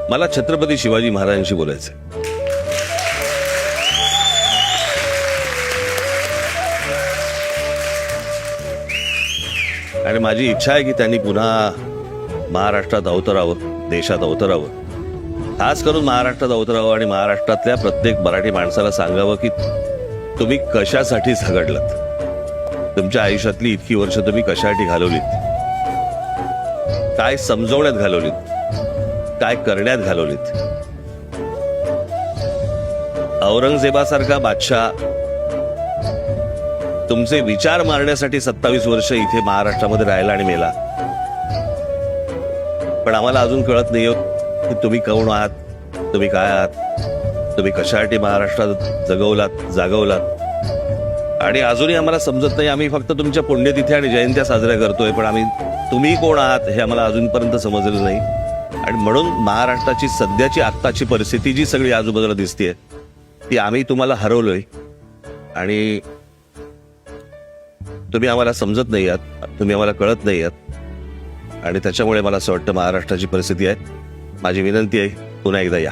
मला छत्रपती शिवाजी महाराजांशी बोलायचंय. आणि माझी इच्छा आहे की त्यांनी पुन्हा महाराष्ट्रात अवतरावं, देशात अवतरावं. खास करून महाराष्ट्रात अवतरावं आणि महाराष्ट्रातल्या प्रत्येक मराठी माणसाला सांगावं की तुम्ही कशासाठी झगडलात, तुमच्या आयुष्यातली इतकी वर्ष तुम्ही कशासाठी घालवलीत, काय समजवण्यात घालवलीत, काय करण्यात घालवलीत. औरंगजेबासारखा बादशाह तुमचे विचार मारण्यासाठी 27 वर्ष इथे महाराष्ट्रामध्ये राहिला आणि मेला. पण आम्हाला अजून कळत नाहीये की तुम्ही कोण आहात, तुम्ही काय आहात, तुम्ही कशासाठी महाराष्ट्रात जागवलात. आणि अजूनही आम्हाला समजत नाही. आम्ही फक्त तुमच्या पुण्यतिथी आणि जयंत्या साजऱ्या करतोय, पण तुम्ही कोण आहात हे आम्हाला अजूनपर्यंत समजलेलं नाही. आणि म्हणून महाराष्ट्राची सध्याची आत्ताची परिस्थिती जी सगळी आजूबाजूला दिसतेय ती आम्ही तुम्हाला हरवलोय आणि तुम्ही आम्हाला समजत नाही आहात, तुम्ही आम्हाला कळत नाही आहात. आणि त्याच्यामुळे मला असं वाटतं महाराष्ट्राची परिस्थिती आहे. माझी विनंती आहे पुन्हा एकदा या.